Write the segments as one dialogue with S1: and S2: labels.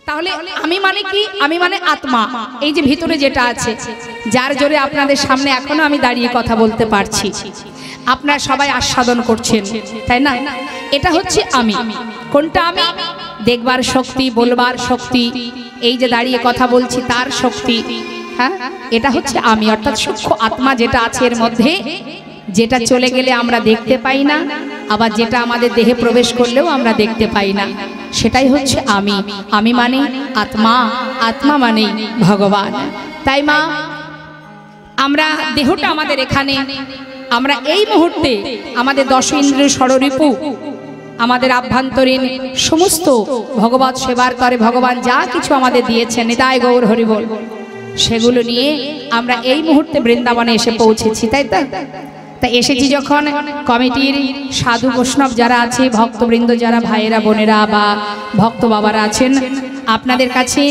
S1: তাহলে আমি মানে কি? আমি মানে আত্মা, এই যে ভিতরে যেটা আছে, যার জোরে আপনাদের সামনে এখনো আমি দাঁড়িয়ে কথা বলতে পারছি, আপনারা সবাই আস্বাদন করছেন, তাই না? এটা হচ্ছে আমি। কোনটা আমি? দেখবার শক্তি, বলবার শক্তি, এই যে দাঁড়িয়ে কথা বলছি তার শক্তি, হ্যাঁ, এটা হচ্ছে আমি, অর্থাৎ সূক্ষ্ম আত্মা যেটা আছে এর মধ্যে, যেটা চলে গেলে আমরা দেখতে পাই না, আবার যেটা আমাদের দেহে প্রবেশ করলেও আমরা দেখতে পাই না, সেটাই হচ্ছে আমি। আমি মানে আত্মা, আত্মা মানে ভগবান। তাই মা, আমরা দেহটা আমাদের এখানে, আমরা এই মুহূর্তে আমাদের দশ ইন্দ্রিয় ষড়রিপু, আমাদের আভ্যন্তরীণ সমস্ত ভগবত সেবার করে ভগবান যা কিছু আমাদের দিয়েছেন, নিতাই গৌর হরি বল, সেগুলো নিয়ে আমরা এই মুহূর্তে বৃন্দাবনে এসে পৌঁছেছি, তাই তো? তাই এসেছি যখন, কমিটির সাধু বৈষ্ণব যারা আছে, ভক্তবৃন্দ যারা, ভাইয়েরা বোনেরা বা ভক্ত বাবারা আছেন, আপনাদের কাছে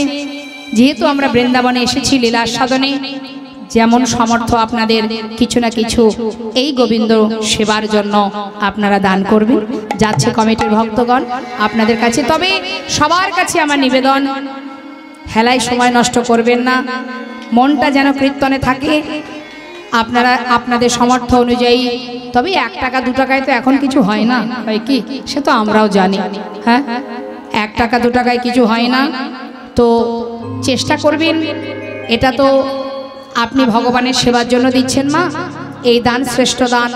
S1: যেহেতু আমরা বৃন্দাবনে এসেছি লীলা সাধনে, যেমন সমর্থ আপনাদের কিছু না কিছু এই গোবিন্দ সেবার জন্য আপনারা দান করবেন, যাচ্ছে কমিটির ভক্তগণ আপনাদের কাছে। তবে সবার কাছে আমার নিবেদন, হেলায় সময় নষ্ট করবেন না, মনটা যেন কীর্তনে থাকে। আপনারা আপনাদের সামর্থ্য অনুযায়ী, তবে 1 টাকা 2 টাকায় তো এখন কিছু হয় না, হয় কি? সে তো আমরাও জানি, হ্যাঁ, 1 টাকা 2 টাকায় কিছু হয় না। তো চেষ্টা করবেন, এটা তো আপনি ভগবানের সেবার জন্য দিচ্ছেন মা, এই দান শ্রেষ্ঠ দান,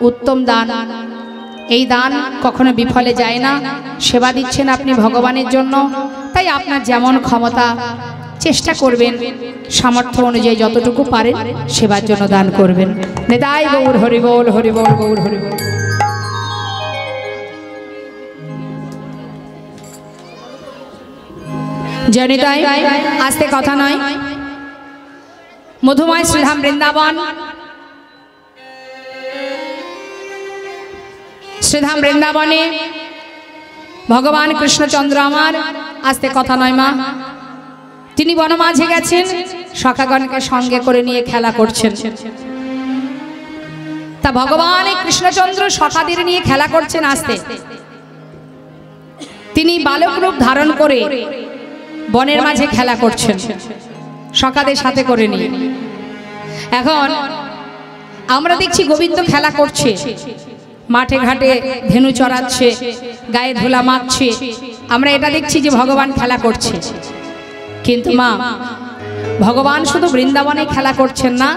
S1: উত্তম দান, এই দান কখনো বিফলে যায় না। সেবা দিচ্ছেন আপনি ভগবানের জন্য, তাই আপনার যেমন ক্ষমতা চেষ্টা করবেন, সামর্থ্য অনুযায়ী যতটুকু পারেন সেবার জন্য দান করবেন। নিতাই গৌর হরি বল, হরি বল, গৌর হরি বল। জনিতাই, আস্তে কথা নয়, মধুময় শ্রীধাম বৃন্দাবন, শ্রীধাম বৃন্দাবনে ভগবান কৃষ্ণচন্দ্র আমার, আস্তে কথা নয় মা, তিনি বনমাঝে গেছেন, সখাগণকে সঙ্গে করে নিয়ে খেলা করছেন। তা ভগবান কৃষ্ণচন্দ্র সখাদের নিয়ে খেলা করছেন, আস্তে তিনি বালক রূপ ধারণ করে বনের মাঝে খেলা করছেন সখাদের সাথে করে নিয়ে। এখন আমরা দেখছি গোবিন্দ খেলা করছে, মাঠে ঘাটে ধেনু চড়াচ্ছে, গায়ে ধুলা মাখছে, আমরা এটা দেখছি যে ভগবান খেলা করছে। কিন্তু মা, ভগবান শুধু বৃন্দাবনে খেলা করছেন না,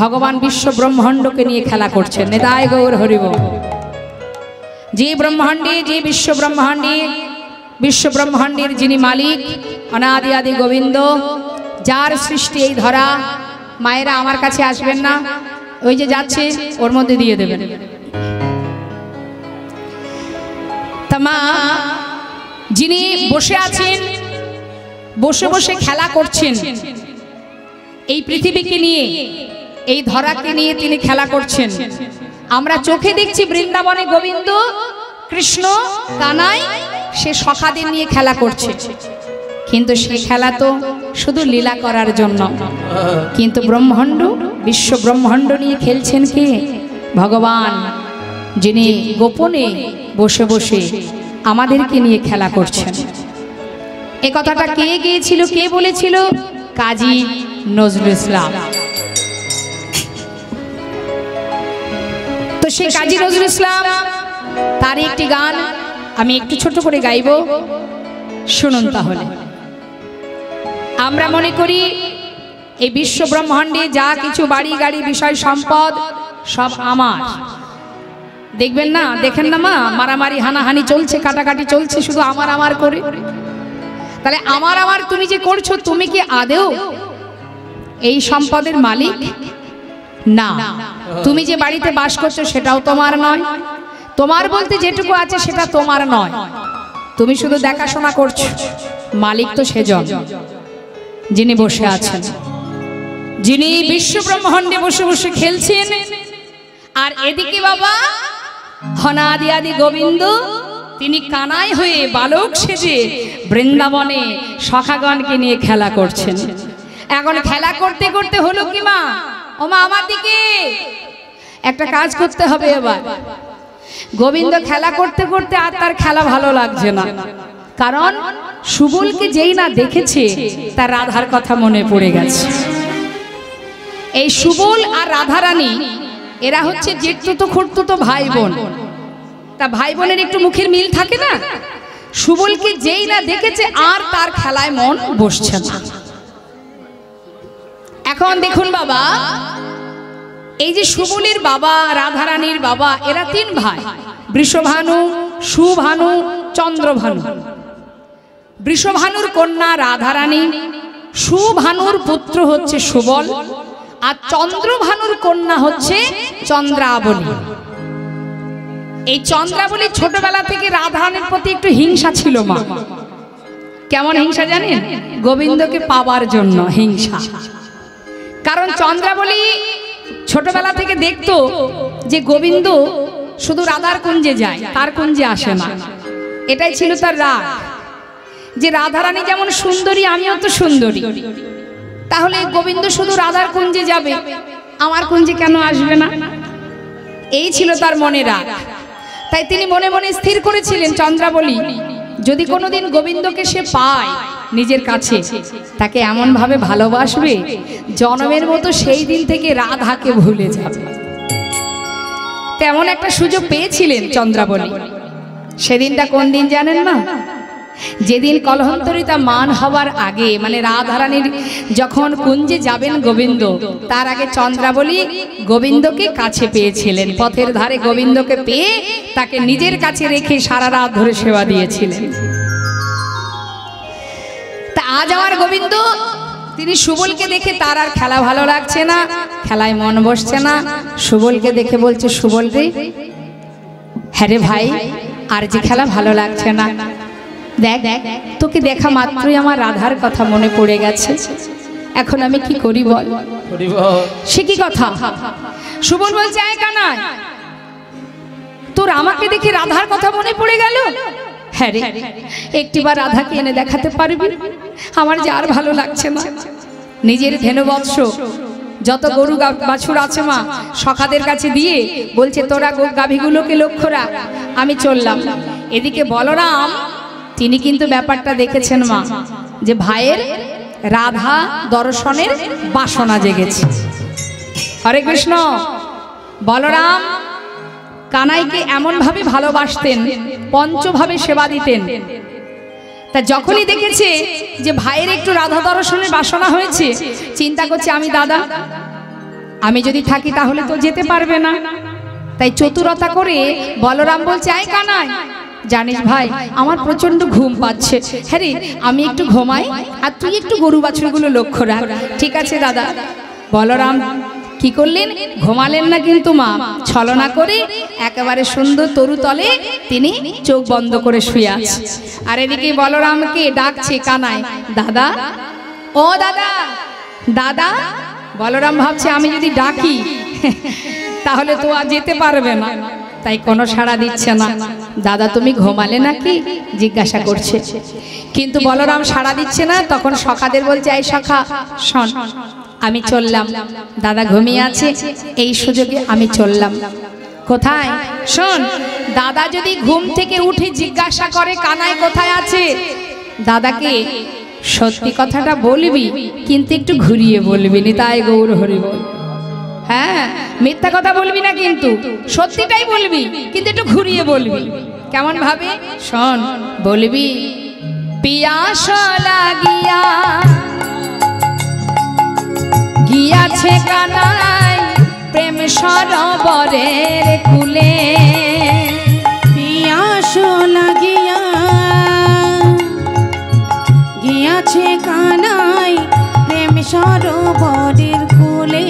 S1: ভগবান বিশ্ব ব্রহ্মাণ্ডকে নিয়ে খেলা করছেন। নিতাই গৌর হরি বল। যে ব্রহ্মাণ্ডে, যে বিশ্ব ব্রহ্মাণ্ডের যিনি মালিক, অনাদি আদি গোবিন্দ, যার সৃষ্টি এই ধরা, মায়েরা আমার কাছে আসবেন না, ওই যে যাচ্ছে ওর মধ্যে দিয়ে দেবেন। তা মা, যিনি বসে আছেন, বসে বসে খেলা করছেন, এই পৃথিবীকে নিয়ে, এই ধরাকে নিয়ে তিনি খেলা করছেন। আমরা চোখে দেখছি বৃন্দাবনে গোবিন্দ কৃষ্ণ কানাই সে সখাদের নিয়ে খেলা করছে, কিন্তু সে খেলা তো শুধু লীলা করার জন্য, কিন্তু ব্রহ্মাণ্ড, বিশ্ব ব্রহ্মাণ্ড নিয়ে খেলছেন কে? ভগবান, যিনি গোপনে বসে বসে আমাদেরকে নিয়ে খেলা করছেন। এ কথাটা কে গিয়েছিল, কে বলেছিল? কাজী নজরুল ইসলাম। তো সেই কাজী নজরুল ইসলাম, তার একটি গান আমি একটু ছোট করে গাইব, শুনুন তাহলে। আমরা মনে করি এই বিশ্ব ব্রহ্মাণ্ডে যা কিছু বাড়ি গাড়ি বিষয় সম্পদ সব আমার, দেখবেন না, দেখেন না মা, মারামারি হানাহানি চলছে, কাটাকাটি চলছে, শুধু আমার আমার করে। তাহলে আমার আমার তুমি যে করছো, তুমি কি আদেও এই সম্পদের মালিক? না। তুমি যে বাড়িতে বাস করছো সেটাও তোমার নয়, তোমার বলতে যেটুকু আছে সেটা তোমার নয়, তুমি শুধু দেখাশোনা করছো। মালিক তো সেজন যিনি বসে আছেন, যিনি বিশ্ব ব্রহ্মাণ্ডে বসে বসে খেলছেন। আর এদিকে বাবা অনাদি আদি গোবিন্দ, তিনি কানাই হয়ে বালক সেজে বৃন্দাবনে সখাগণকে নিয়ে খেলা করছেন। এখন খেলা করতে করতে হলো কি মা, ও মা আমার দিকে একটা কাজ করতে হবে। এবার গোবিন্দ খেলা করতে করতে আর তার খেলা ভালো লাগছে না, কারণ সুবলকে যেই না দেখেছে তার রাধার কথা মনে পড়ে গেছে। এই সুবল আর রাধারানী এরা হচ্ছে জেঠতুতো খুড়তুতো ভাই বোন। তা ভাই বোনের একটু মুখের মিল থাকে না। সুবলকে যেই না দেখেছে আর তার খেলায় মন বসছে না। এখন দেখুন বাবা, এই যে সুবলের বাবা রাধারানীর বাবা এরা তিন ভাই, বৃষভানু, সুভানু, চন্দ্রভানু। বৃষভানুর কন্যা রাধারানী, সুভানুর পুত্র হচ্ছে সুবল, আর চন্দ্রভানুর কন্যা হচ্ছে চন্দ্রাবলী। এই চন্দ্রাবলী ছোটবেলা থেকে রাধারানীর প্রতি একটু হিংসা ছিল মা। কেমন হিংসা জানেন? গোবিন্দকে পাওয়ার জন্য হিংসা। কারণ চন্দ্রাবলী ছোটবেলা থেকে দেখতো যে গোবিন্দ শুধু রাধার কুঞ্জে যায়, তার কুঞ্জে আসে না। এটাই ছিল তার রাগ, যে রাধারানী যেমন সুন্দরী আমিও তো সুন্দরী, তাহলে গোবিন্দ শুধু রাধার কুঞ্জে যাবে, আমার কুঞ্জে কেন আসবে না? এই ছিল তার মনে রাগ। তাই তিনি মনে মনে স্থির করেছিলেন চন্দ্রাবলী যদি কোনোদিন গোবিন্দকে সে পায় নিজের কাছে, তাকে এমন ভাবে ভালোবাসবে জনমের মতো সেই দিন থেকে রাধাকে ভুলে যাবে। তেমন একটা সুযোগ পেয়েছিলেন চন্দ্রাবলী। সেদিনটা কোন দিন জানেন না? যেদিন কলহন্তরিতা মান হবার আগে, মানে রাধারানীর যখন কুঞ্জে যাবেন গোবিন্দ, তার আগে চন্দ্রাবলী গোবিন্দকে কাছে পেয়েছিলেন। পথের ধারে গোবিন্দকে পেয়ে তাকে নিজের কাছে রেখে সারা রাত ধরে সেবা দিয়েছিলেন। তা আজ আমার গোবিন্দ তিনি সুবলকে দেখে তার আর খেলা ভালো লাগছে না, খেলায় মন বসছে না। সুবলকে দেখে বলছে, সুবল রে, হ্যাঁ রে ভাই, আর যে খেলা ভালো লাগছে না। দেখ তোকে দেখা মাত্রই আমার রাধার কথা মনে পড়ে গেছে, এখন আমি কি করি বল? সে কি কথা? সুবল বলছে, আয় কানাই, তোর আমাকে দেখে রাধার কথা মনে পড়ে গেল? হ্যাঁ রে, একটিবার রাধাকে এনে দেখাতে পারবি? আমার যে আর ভালো লাগছে না। নিজের ধেনুবৎস যত গরু বাছুর আছে মা সখাদের কাছে দিয়ে বলছে, তোরা গাভীগুলোকে লক্ষ্য রাখ, আমি চললাম। এদিকে বলরাম তিনি কিন্তু ব্যাপারটা দেখেছেন মা, যে ভাইয়ের রাধা দর্শনের বাসনা জেগেছে। হরে কৃষ্ণ। বলরাম কানাইকে এমন ভাবে ভালোবাসতেন, পঞ্চভাবে সেবা দিতেন। তা যখনই দেখেছে যে ভাইয়ের একটু রাধা দর্শনের বাসনা হয়েছে, চিন্তা করছে, আমি দাদা, আমি যদি থাকি তাহলে তো যেতে পারবে না। তাই চতুরতা করে বলরাম বলছে, আয় কানাই, জানিস ভাই আমার প্রচন্ড ঘুম পাচ্ছে, হ্যাঁ রে আমি একটু ঘুমাই, আর তুই একটু গরু বাছুরগুলো লক্ষ্য রাখ। ঠিক আছে দাদা। বলরাম কি করলেন? ঘুমালেন না কিন্তু মা, ছলনা করে একেবারে সুন্দর তরু তলে তিনি চোখ বন্ধ করে শুয়ে আছে। আর এদিকে বলরামকে ডাকছে কানাই, দাদা, ও দাদা, দাদা। বলরাম ভাবছে, আমি যদি ডাকি তাহলে তো আর যেতে পারবে না, তাই কোনো সাড়া দিচ্ছে না। দাদা তুমি ঘুমালে নাকি জিজ্ঞাসা করছে, কিন্তু বলরাম সাড়া দিচ্ছে না। তখন সখাদের বলছে, এই সখা শোন, আমি চললাম, দাদা ঘুমিয়ে আছে, এই সুযোগে আমি চললাম। কোথায়? শোন, দাদা যদি ঘুম থেকে উঠে জিজ্ঞাসা করে কানাই কোথায় আছে, দাদাকে সত্যি কথাটা বলবি, কিন্তু একটু ঘুরিয়ে বলবি, নিতাই গৌর হরি বল। হ্যাঁ, মিথ্যা কথা বলবি না, কিন্তু সত্যিটাই বলবি, কিন্তু একটু ঘুরিয়ে বলবি। কেমন ভাবে? শোন, বলবি, পিয়াস লাগিয়া গিয়াছে কানাই প্রেম সরোবরের কূলে,
S2: পিয়াস লাগিয়া গিয়াছে কানাই প্রেম সরোবরের কূলে,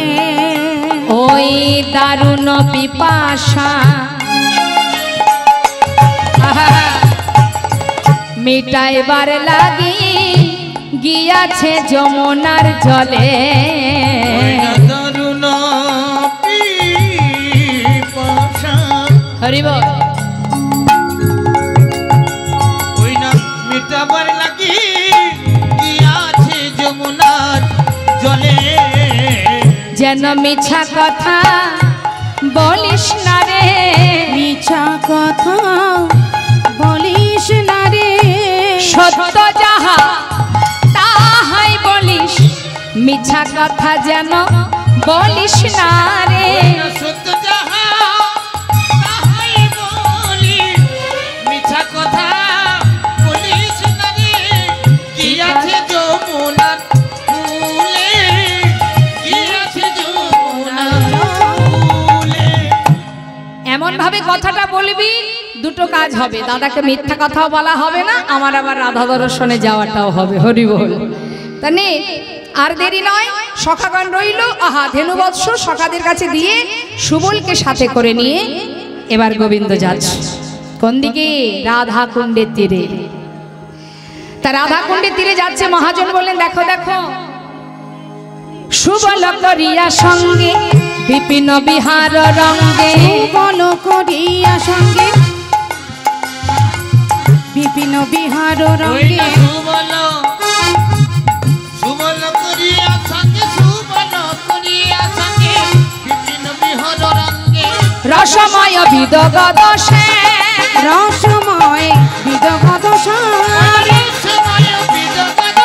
S1: ওই দারুণ পিপাসা মিটাইবার লাগি গিয়াছে যমুনার জলে,
S2: দারুণ পিপাসা।
S1: হরি বল।
S2: ওই না মিটাবার লাগি গিয়াছে যমুনার জলে,
S1: যেন মিছা কথা বলিস না রে,
S2: মিছা কথা বলিস না রে,
S1: সত্য যাহা তাহাই বলিস, মিছা কথা যেন বলিস না রে।
S2: সত্য যাহা তাহাই বলিস, মিছা কথা বলিস না রে। কি আছে যমুনার কূলে, কি আছে যমুনার কূলে।
S1: এমন ভাবে কথাটা বলবি দুটো কাজ হবে, দাদাকে মিথ্যা কথাও বলা হবে না, আমার আবার রাধা দর্শনে যাওয়াটাও হবে। হরি বল। তা নে আর দেরি নয়, সখাগণ রইল। আহা ধেনুবৎস সখাদের কাছে দিয়ে সুবলকে সাথে করে নিয়ে এবার গোবিন্দ যাচ্ছে কোন দিকে? রাধা কুণ্ডের তীরে। তা রাধা কুণ্ডের তীরে যাচ্ছে। মহাজন বললেন দেখো দেখো, সুবল করিয়া সঙ্গে বিপিন বিহার রঙ্গে,
S3: সুবল করিয়া সঙ্গে বিপিন বিহার রঙ্গে,
S2: সুবল সুবল করিয়া সঙ্গে, সুবল করিয়া সঙ্গে বিপিন বিহার রঙ্গে।
S1: রসময় বিদগত সে,
S3: রসময় বিদগত সার,
S2: রসময় বিদগত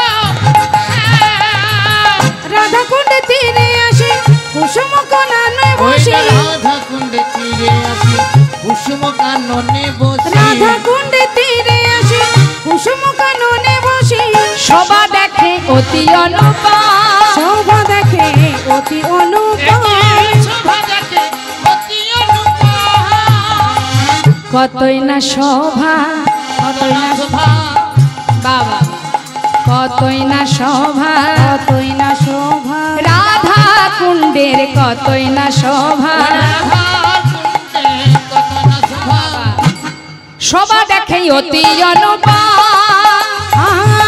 S3: রাধা কুণ্ডে তীরে আসে কুসুম কাননে বসে,
S2: রাধা কুণ্ডে তীরে আসি কুসুম কাননে বসে।
S3: রাধা কুণ্ডে তীরে আসে কুসুম কাননে বসে,
S1: শোভা দেখে অতি অনুপম,
S3: শোভা দেখে অতি অনুপম,
S2: শোভা দেখে অতি অনুপম।
S1: কতই না শোভা,
S2: কতই না শোভা,
S1: বাবা কতই না শোভা,
S3: কতই না শোভা,
S1: রাধা কুণ্ডের কতই না শোভা।
S2: রাধা কুণ্ডে কত না শোভা।
S1: শোভা দেখে অতি অনুপম,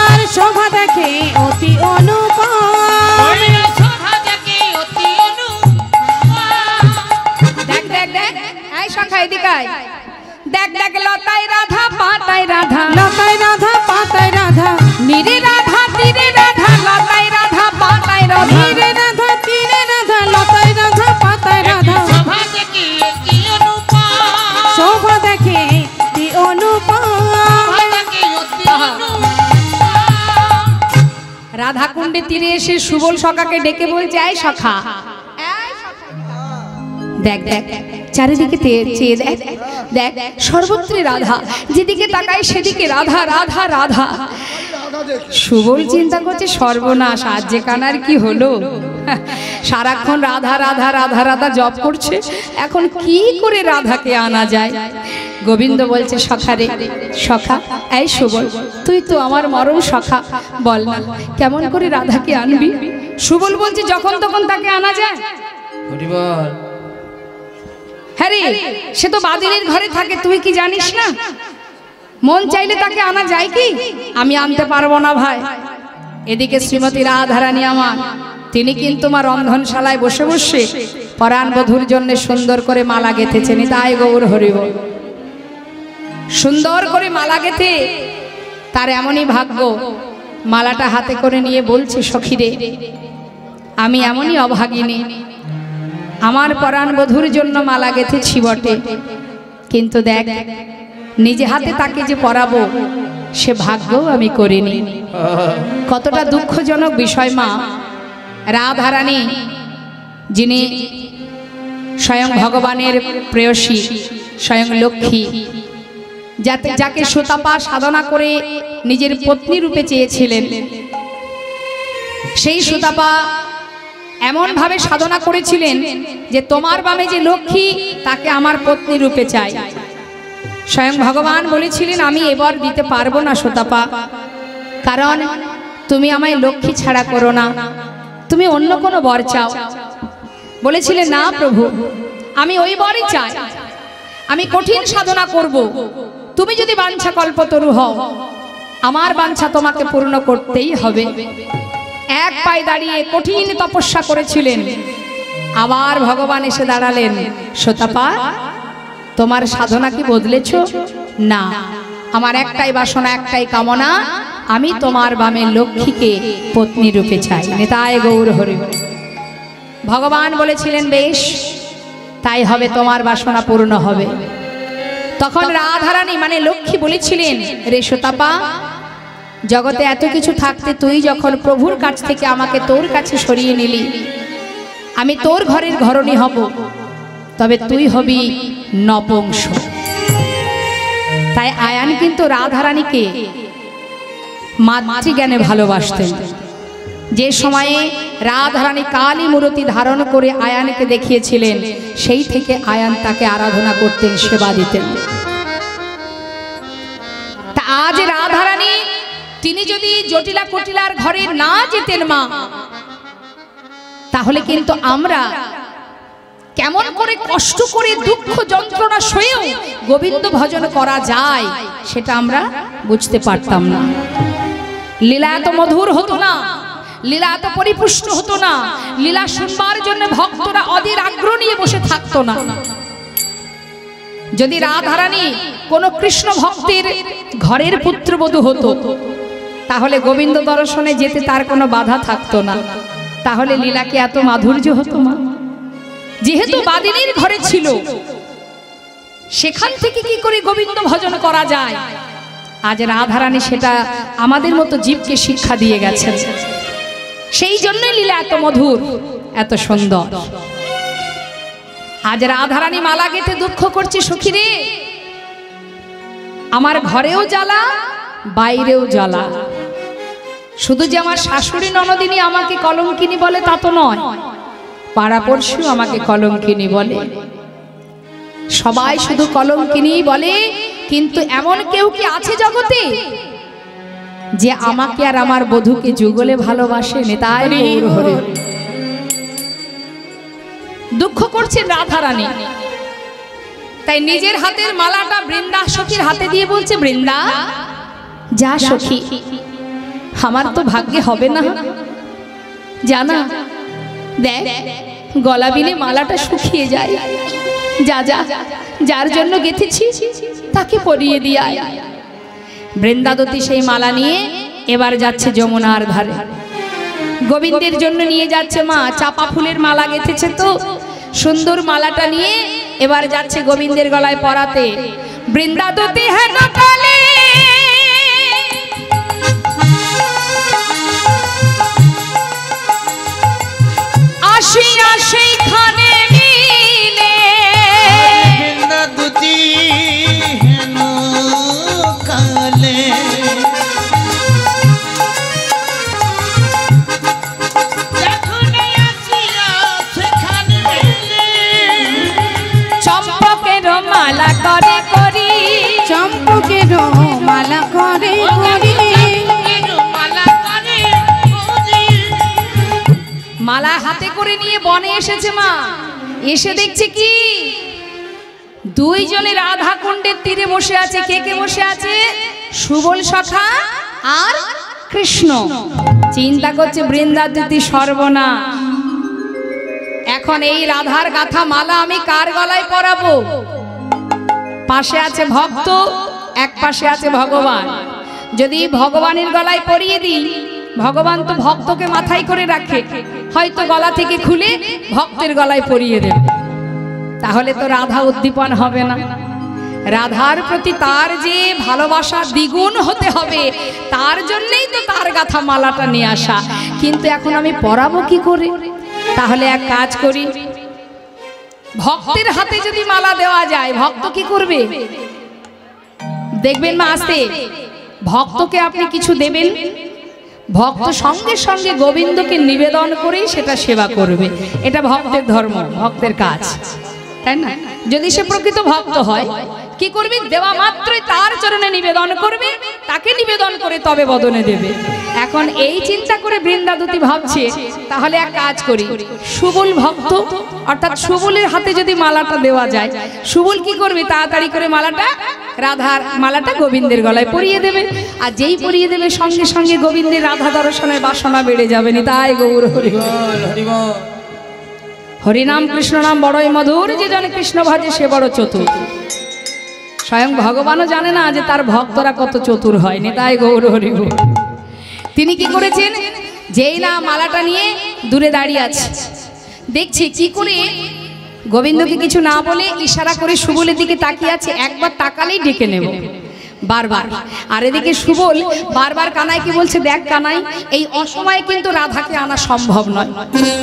S3: আর শোভা দেখে অতি অনুপম,
S2: শোভা দেখে অতি অনুপম।
S1: দেখ দেখ দেখ, এই সখা এদিকে আয়। দেখ দেখ লতায় রাধা পাতায় রাধা,
S3: লতায় রাধা পাতায় রাধা,
S1: নীরে রাধা তীরে রাধা, লতায় রাধা পাতায় রাধা।
S3: তীরে রাধা তীরে রাধা, লতায় রাধা পাতায় রাধা,
S2: শোভা দেখে অতি অনুপম।
S3: শোভা দেখে অতি অনুপম,
S2: শোভা দেখে অতি অনুপম।
S1: রাধা কুণ্ডে তীরে এসে সুবল সখাকে ডেকে বলছে এই সখা, দেখ দেখ চারিদিকে চেয়ে দেখ, দেখ সর্বত্রই রাধা, যেদিকে তাকায় সেদিকে রাধা রাধা রাধা। সুবল চিন্তা করছে সর্বনাশ, আজ যে কানার কি হলো, সারাক্ষণ রাধা রাধা রাধা রাধা জপ করছে, এখন কি করে রাধাকে আনা যায়। গোবিন্দ বলছে সখারে, সখা এই সুবল, তুই তো আমার মরম সখা, বল না কেমন করে রাধাকে আনবি। সুবল বলছে যখন তখন তাকে আনা যায়।
S2: হরিবল।
S1: হ্যাঁ রে, সে তো বাদিনীর ঘরে থাকে, তুই কি জানিস না? মন চাইলে তাকে আনা যায় কি? আমি আনতে পারবো না ভাই। এদিকে শ্রীমতী রাধারানী আমার, তিনি কিন্তু আমার রন্ধনশালায় বসে বসে পরাণ বধূর জন্য সুন্দর করে মালা গেঁথেছেন। তাই গৌর হরিব, সুন্দর করে মালা গেঁথে তার এমনই ভাগ্য, মালাটা হাতে করে নিয়ে বলছে সখীরে, আমি এমনই অভাগিনী, আমার পরাণ বধূর জন্য মালা গেঁথেছি বটে, কিন্তু দেখ নিজে হাতে তাকে যে পরাবো সে ভাগ্য আমি করিনি। কতটা দুঃখজনক বিষয় মা। রাধারানী যিনি স্বয়ং ভগবানের প্রেয়সী, স্বয়ং লক্ষ্মী, যাকে সুতাপা সাধনা করে নিজের পত্নী রূপে চেয়েছিলেন, সেই সুতাপা এমন ভাবে সাধনা করেছিলেন যে তোমার বামে যে লক্ষ্মী তাকে আমার পত্নী রূপে চাই। স্বয়ং ভগবান বলেছিলেন আমি এবার দিতে পারবো না সুতাপা, কারণ তুমি আমায় লক্ষ্মী ছাড়া করো না, তুমি অন্য কোনো বর চাও। বলেছিলেন না প্রভু, আমি ওই বরই চাই, আমি কঠিন সাধনা করব, তুমি যদি বাঞ্ছা কল্পতরু হও আমার বাঞ্ছা তোমাকে পূর্ণ করতেই হবে। এক পায়ে দাঁড়িয়ে কঠিন তপস্যা করেছিলেন। আবার ভগবান এসে দাঁড়ালেন, সুতাপা তোমার সাধনা কি বদলেছ? না, আমার একটাই বাসনা, একটাই কামনা, আমি তোমার বামে লক্ষ্মীকে পত্নী রূপে চাই। নিতাই গৌর হরি। ভগবান বলেছিলেন বেশ, তাই হবে, তোমার বাসনা পূর্ণ হবে। তখন রাধারানী মানে লক্ষ্মী বলেছিলেন, রে সুতাপা জগতে এত কিছু থাকতে তুই যখন প্রভুর কাছ থেকে আমাকে তোর কাছে সরিয়ে নিলি, আমি তোর ঘরের ঘরণী হব, তবে তুই হবি নপুংস। তাই আয়ান কিন্তু রাধারানীকে মাতৃজ্ঞানে ভালোবাসতেন। যে সময়ে রাধারানী কালী মূর্তি ধারণ করে আয়ানকে দেখিয়েছিলেন, সেই থেকে আয়ান তাকে আরাধনা করতেন, সেবা দিতেন। তা আজ রাধারানী তিনি যদি জটিলা কুটিলার ঘরে না যেতেন মা, তাহলে কিন্তু আমরা কেমন করে কষ্ট করে দুঃখ যন্ত্রণা সয়েও গোবিন্দ ভজন করা যায় সেটা আমরা বুঝতে পারতাম না। লীলা এত মধুর হতো না, লীলা এত পরিপুষ্ট হতো না, লীলা শুনবার জন্য ভক্তরা অধীর আগ্রহ নিয়ে বসে থাকতো না। যদি রাধারানী কোন কৃষ্ণ ভক্তের ঘরের পুত্রবধূ হতো, তাহলে গোবিন্দ দর্শনে যেতে তার কোনো বাধা থাকতো না। তাহলে লীলা কি এত মাধুর্য হতো মা? যেহেতু বাদিনীর ঘরে ছিল, সেখান থেকে কি করে গোবিন্দ ভজন করা যায়, আজ রাধারানী সেটা আমাদের মতো জীবকে শিক্ষা দিয়ে গেছেন। সেই জন্য লীলা এত মধুর, এত সুন্দর। আজ রাধারানী মালা গেঁথে দুঃখ করছে, সখী রে আমার ঘরেও জ্বালা, বাইরেও জ্বালা। শুধু যে আমার শাশুড়ি ননদিনী আমাকে কলঙ্কিনী বলে তা তো নয়, পাড়াপড়শিও আমাকে কলঙ্কিনী বলে। সবাই শুধু কলঙ্কিনী বলে, কিন্তু এমন কেউ কি আছে জগতে যে আমাকে আর আমার বধূকে যুগলে ভালোবাসে? নেতাই গৌর হরি। দুঃখ করছেন রাধারানী, তাই নিজের হাতের মালাটা বৃন্দা সখীর হাতে দিয়ে বলছে, বৃন্দা যা সখী, আমার তো ভাগ্যে হবে না জানা, দেখ গলা বিলে মালাটা শুকিয়ে যায়, যা যা যার জন্য গেঁথেছি তাকে পরিয়ে দিয়ে আয়। বৃন্দাবতী সেই মালা নিয়ে এবার যাচ্ছে যমুনার ধারে, গোবিন্দের জন্য নিয়ে যাচ্ছে। মা চাপা ফুলের মালা গেঁথেছে তো, সুন্দর মালাটা নিয়ে এবার যাচ্ছে গোবিন্দের গলায় পরাতে। বৃন্দাবতী হেন কালে আসিয়া সেইখানে মিলে,
S2: বৃন্দাবতী হেন কালে
S1: চম্পকের মালা করে করি,
S3: চম্পকের মালা করে করি,
S1: মালা হাতে করে নিয়ে বনে এসেছে মা। এসে দেখছে কি দুইজনে রাধা কুণ্ডের তীরে বসে আছে। কে কে বসে আছে? সুবল সখা আর কৃষ্ণ। চিন্তা করছে বৃন্দাবতী সর্বনাশ, এখন এই রাধার গাথা মালা আমি কার গলায় পরাবো? পাশে আছে ভক্ত, এক পাশে আছে ভগবান। যদি ভগবানের গলায় পরিয়ে দিই, ভগবান তো ভক্তকে মাথায় করে রাখে, হয়তো গলা থেকে খুলে ভক্তের গলায় পরিয়ে দেবে, তাহলে তো রাধা উদ্দীপন হবে না। রাধার প্রতি তার যে ভালোবাসা দ্বিগুণ হতে হবে, তার জন্যই তো তার গাথা মালাটা নিয়ে আসা। কিন্তু এখন আমি পরাবো কি করে? তাহলে এক কাজ করি, ভক্তের হাতে যদি মালা দেওয়া যায়, ভক্ত কি করবে? দেখবেন মা, আসতে ভক্তকে আপনি কিছু দেবেন, ভক্ত সঙ্গে সঙ্গে গোবিন্দকে নিবেদন করেই সেটা সেবা করবে। এটা ভক্তের ধর্ম, ভক্তের কাজ, তাই না? যদি সে প্রকৃত ভক্ত হয়, কি করবে? দেওয়া মাত্রই তার চরণে নিবেদন করবে, তাকে নিবেদন করে তবে বদনে দেবে। এখন এই চিন্তা করে বৃন্দাবতী ভাবছে, তাহলে এক কাজ করি, সুবল ভক্ত অর্থাৎ সুবলের হাতে যদি মালাটা দেওয়া যায়, সুবল কি করবে? তাড়াতাড়ি করে মালাটা, রাধার মালাটা গোবিন্দের গলায় পরিয়ে দেবে। আর যেই পরিয়ে দেবে, সঙ্গে সঙ্গে গোবিন্দের রাধা দর্শনের বাসনা বেড়ে যাবে। তাই গৌর হরি বল। হরিনাম কৃষ্ণ নাম বড়ই মধুর, যে জনে কৃষ্ণ ভজে সে বড় চতুর। স্বয়ং ভগবানও জানে না যে তার ভক্তরা কত চতুর হয়। তাই গৌর হরি বল। তিনি কি করেছেন? যেই না মালাটা নিয়ে দূরে দাঁড়িয়ে আছে, দেখছি কি করে গোবিন্দকে কিছু না বলে ইশারা করে সুবলের দিকে তাকিয়ে আছে। একবার তাকালেই ডেকে নেব। বারবার। আর এদিকে সুবল বারবার কানাইকে বলছে, দেখ কানাই, এই অসময়ে কিন্তু রাধাকে আনা সম্ভব নয়।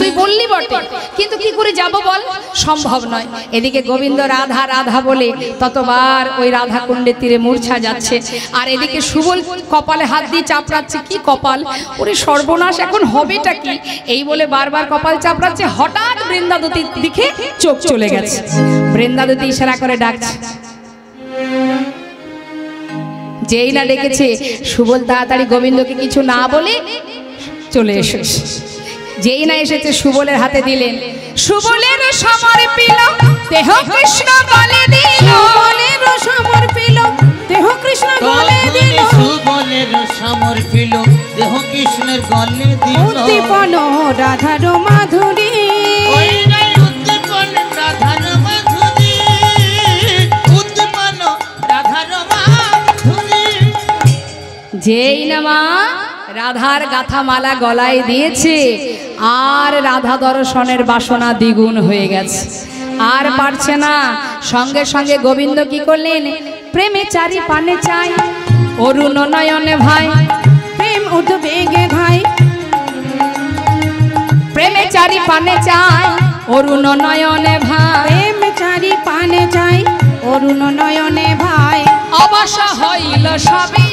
S1: তুই বললি বটে, কিন্তু কি করে যাব বল, সম্ভব নয়। এদিকে গোবিন্দ রাধা রাধা বলে ততবার ওই রাধা কুণ্ডের তীরে মূর্ছা যাচ্ছে। আর এদিকে সুবল কপালে হাত দিয়ে চাপড়াচ্ছে, কি কপাল, ওরে সর্বনাশ, এখন হবেটা কি, এই বলে বারবার কপাল চাপড়াচ্ছে। হঠাৎ বৃন্দাবতীর দিকে চোখ চলে গেছে। বৃন্দাবতী ইশারা করে ডাকছে, যেই না ডেকেছে সুবল তাড়াতাড়ি গোবিন্দকে কিছু না বলে চলে এসেছে। যেই না এসেছে সুবলের হাতে দিলেন, সুবলের সমর্পিল দেহ কৃষ্ণ গলে দিল,
S3: সুবলের সমর্পিল দেহ কৃষ্ণ গলে দিল,
S2: সুবলের সমর্পিল দেহ কৃষ্ণের গলে দিল।
S3: উদ্দীপন রাধার মাধুরী,
S2: ওই নাই উদ্দীপন রাধার মাধুরী, উদ্দীপন রাধার মাধুরী।
S1: যেই না মা রাধার গাথা মালা গলায় দিয়েছে, আর রাধা দর্শনের বাসনা দ্বিগুণ হয়ে গেছে, আর পারছে না। সঙ্গে সঙ্গে গোবিন্দ কি করলেন, প্রেমে চারি পানে চাই অরুণ নয়নে ভাই,
S3: প্রেম উদ্বেগে ভাই,
S1: প্রেমে চারি পানে চাই অরুণ নয়নে ভাই,
S3: প্রেম চারি পানে চাই অরুণ নয়নে ভাই,
S1: অবশ্য হইল সবই